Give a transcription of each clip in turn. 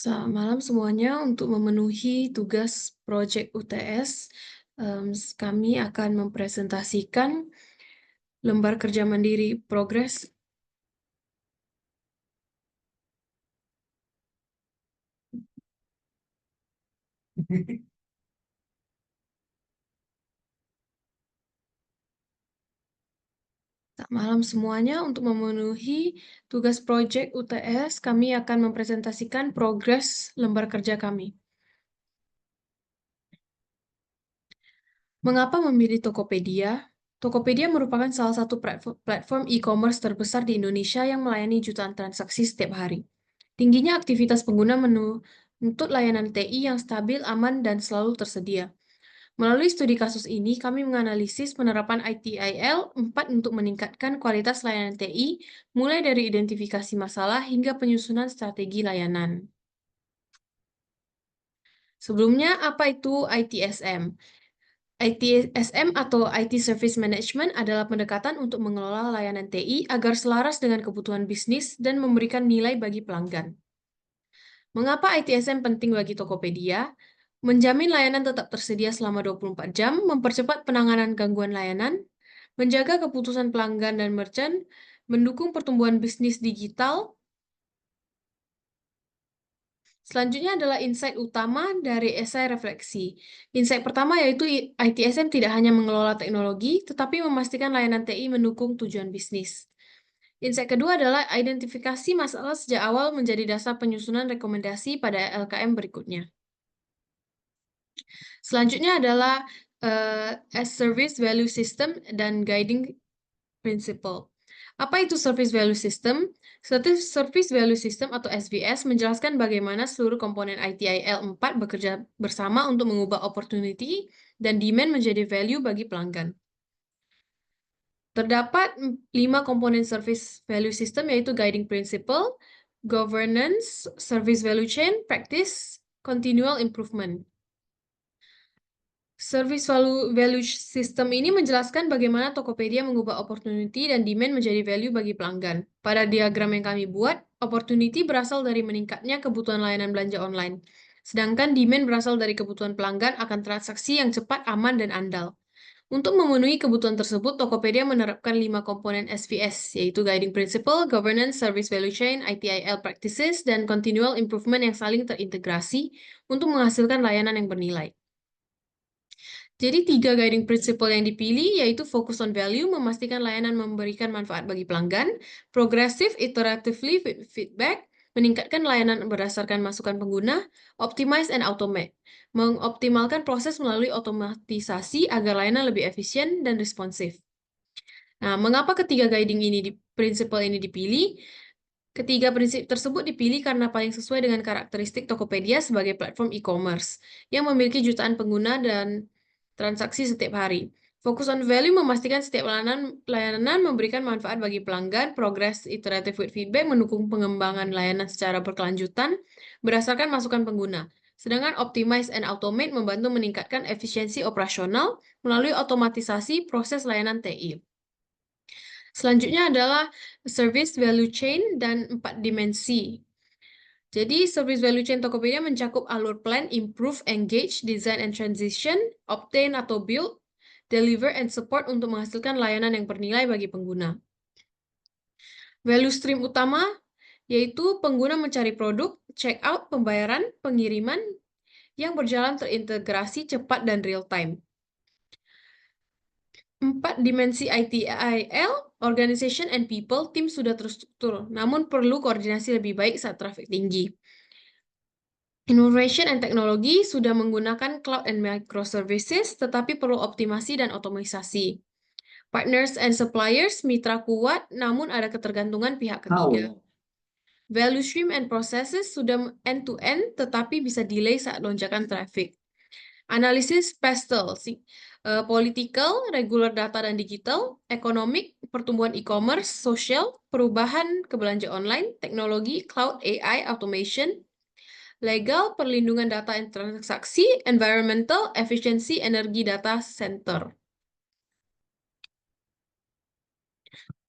Selamat malam semuanya. Untuk memenuhi tugas proyek UTS, kami akan mempresentasikan lembar kerja mandiri progres. Selamat malam semuanya. Untuk memenuhi tugas proyek UTS, kami akan mempresentasikan progres lembar kerja kami. Mengapa memilih Tokopedia? Tokopedia merupakan salah satu platform e-commerce terbesar di Indonesia yang melayani jutaan transaksi setiap hari. Tingginya aktivitas pengguna menuntut layanan TI yang stabil, aman, dan selalu tersedia. Melalui studi kasus ini, kami menganalisis penerapan ITIL 4 untuk meningkatkan kualitas layanan TI, mulai dari identifikasi masalah hingga penyusunan strategi layanan. Sebelumnya, apa itu ITSM? ITSM atau IT Service Management adalah pendekatan untuk mengelola layanan TI agar selaras dengan kebutuhan bisnis dan memberikan nilai bagi pelanggan. Mengapa ITSM penting bagi Tokopedia? Menjamin layanan tetap tersedia selama 24 jam, mempercepat penanganan gangguan layanan, menjaga keputusan pelanggan dan merchant, mendukung pertumbuhan bisnis digital. Selanjutnya adalah insight utama dari esai refleksi. Insight pertama yaitu ITSM tidak hanya mengelola teknologi, tetapi memastikan layanan TI mendukung tujuan bisnis. Insight kedua adalah identifikasi masalah sejak awal menjadi dasar penyusunan rekomendasi pada LKM berikutnya. Selanjutnya adalah as Service Value System dan Guiding Principle. Apa itu Service Value System? Service Value System atau SVS menjelaskan bagaimana seluruh komponen ITIL 4 bekerja bersama untuk mengubah opportunity dan demand menjadi value bagi pelanggan. Terdapat 5 komponen Service Value System, yaitu Guiding Principle, Governance, Service Value Chain, Practice, Continual Improvement. Service Value System ini menjelaskan bagaimana Tokopedia mengubah opportunity dan demand menjadi value bagi pelanggan. Pada diagram yang kami buat, opportunity berasal dari meningkatnya kebutuhan layanan belanja online. Sedangkan demand berasal dari kebutuhan pelanggan akan transaksi yang cepat, aman, dan andal. Untuk memenuhi kebutuhan tersebut, Tokopedia menerapkan 5 komponen SVS, yaitu Guiding Principle, Governance, Service Value Chain, ITIL Practices, dan Continual Improvement yang saling terintegrasi untuk menghasilkan layanan yang bernilai. Jadi 3 guiding principle yang dipilih yaitu focus on value, memastikan layanan memberikan manfaat bagi pelanggan, progressive iteratively feedback, meningkatkan layanan berdasarkan masukan pengguna, optimize and automate, mengoptimalkan proses melalui otomatisasi agar layanan lebih efisien dan responsif. Nah, mengapa ketiga guiding principle ini dipilih? Ketiga prinsip tersebut dipilih karena paling sesuai dengan karakteristik Tokopedia sebagai platform e-commerce yang memiliki jutaan pengguna dan transaksi setiap hari. Fokus on value memastikan setiap layanan memberikan manfaat bagi pelanggan, progress iterative with feedback mendukung pengembangan layanan secara berkelanjutan berdasarkan masukan pengguna. Sedangkan optimize and automate membantu meningkatkan efisiensi operasional melalui otomatisasi proses layanan TI. Selanjutnya adalah service value chain dan 4 dimensi. Jadi, service value chain Tokopedia mencakup alur plan, improve, engage, design and transition, obtain atau build, deliver and support untuk menghasilkan layanan yang bernilai bagi pengguna. Value stream utama yaitu pengguna mencari produk, check out, pembayaran, pengiriman yang berjalan terintegrasi cepat dan real time. 4 dimensi ITIL, organization and people, tim sudah terstruktur, namun perlu koordinasi lebih baik saat traffic tinggi. Innovation and Technology sudah menggunakan cloud and microservices, tetapi perlu optimasi dan otomatisasi. Partners and suppliers, mitra kuat, namun ada ketergantungan pihak ketiga. Value stream and processes sudah end-to-end, tetapi bisa delay saat lonjakan traffic. Analisis pastel, political, regular data dan digital, economic, pertumbuhan e-commerce, social, perubahan belanja online, teknologi, cloud, AI, automation, legal, perlindungan data dan transaksi, environmental, efisiensi, energi data center.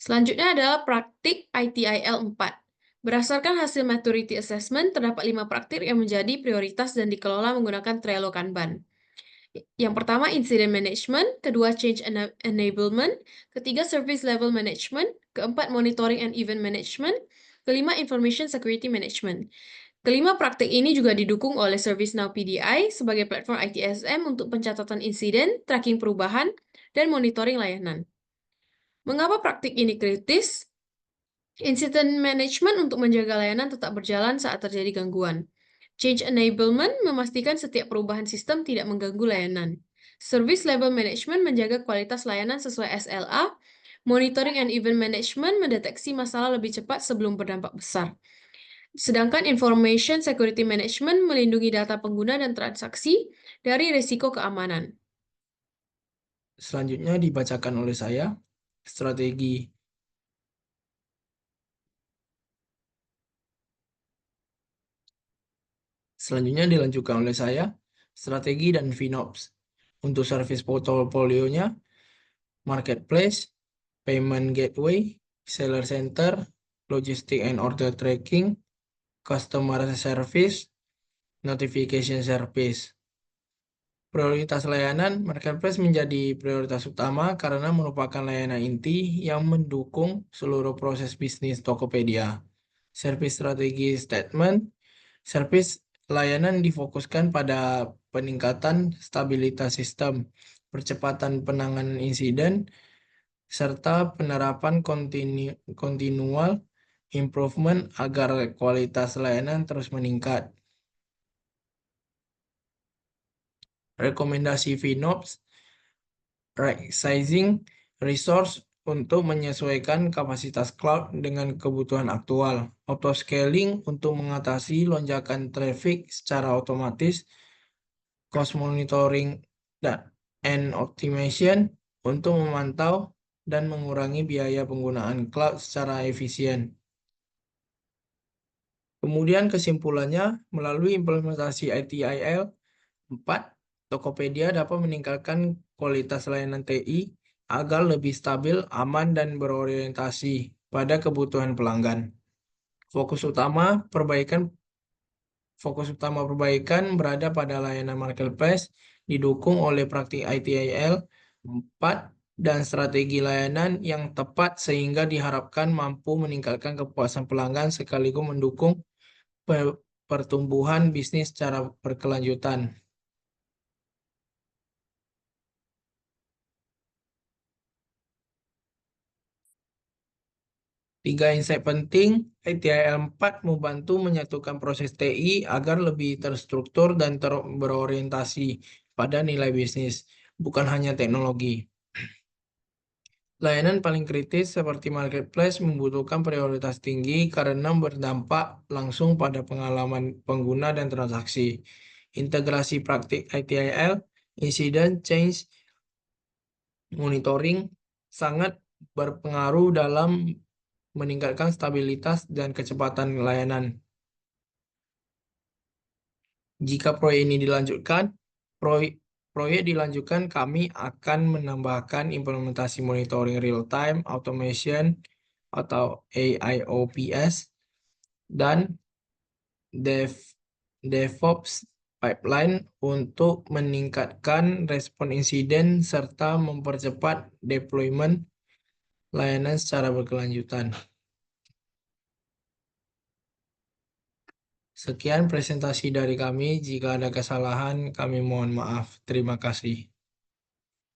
Selanjutnya adalah praktik ITIL 4. Berdasarkan hasil maturity assessment, terdapat 5 praktik yang menjadi prioritas dan dikelola menggunakan Trello Kanban. Yang pertama, incident management, kedua, change enablement, ketiga, service level management, keempat, monitoring and event management, kelima, information security management. Kelima praktik ini juga didukung oleh ServiceNow PDI sebagai platform ITSM untuk pencatatan insiden, tracking perubahan, dan monitoring layanan. Mengapa praktik ini kritis? Incident management untuk menjaga layanan tetap berjalan saat terjadi gangguan. Change enablement memastikan setiap perubahan sistem tidak mengganggu layanan. Service level management menjaga kualitas layanan sesuai SLA. Monitoring and event management mendeteksi masalah lebih cepat sebelum berdampak besar. Sedangkan information security management melindungi data pengguna dan transaksi dari risiko keamanan. Selanjutnya dibacakan oleh saya strategi. Selanjutnya dilanjutkan oleh saya strategi dan FinOps. Untuk service portfolionya, marketplace, payment gateway, seller center, logistic and order tracking, customer service, notification service. Prioritas layanan, marketplace menjadi prioritas utama karena merupakan layanan inti yang mendukung seluruh proses bisnis Tokopedia. Service strategi statement, service layanan difokuskan pada peningkatan stabilitas sistem, percepatan penanganan insiden, serta penerapan continual improvement agar kualitas layanan terus meningkat. Rekomendasi FinOps, right sizing resource untuk menyesuaikan kapasitas cloud dengan kebutuhan aktual. Auto scaling untuk mengatasi lonjakan traffic secara otomatis. Cost monitoring and optimization untuk memantau dan mengurangi biaya penggunaan cloud secara efisien. Kemudian kesimpulannya, melalui implementasi ITIL 4, Tokopedia dapat meningkatkan kualitas layanan TI agar lebih stabil, aman, dan berorientasi pada kebutuhan pelanggan. Fokus utama perbaikan berada pada layanan marketplace, didukung oleh praktik ITIL 4 dan strategi layanan yang tepat sehingga diharapkan mampu meningkatkan kepuasan pelanggan sekaligus mendukung pertumbuhan bisnis secara berkelanjutan. Tiga insight penting, ITIL 4 membantu menyatukan proses TI agar lebih terstruktur dan berorientasi pada nilai bisnis, bukan hanya teknologi. Layanan paling kritis seperti marketplace membutuhkan prioritas tinggi karena berdampak langsung pada pengalaman pengguna dan transaksi. Integrasi praktik ITIL, incident change monitoring sangat berpengaruh dalam meningkatkan stabilitas dan kecepatan layanan. Jika proyek ini dilanjutkan, kami akan menambahkan implementasi monitoring real-time, automation, atau AIOps, dan DevOps pipeline untuk meningkatkan respon insiden serta mempercepat deployment layanan secara berkelanjutan. Sekian presentasi dari kami. Jika ada kesalahan, kami mohon maaf. Terima kasih.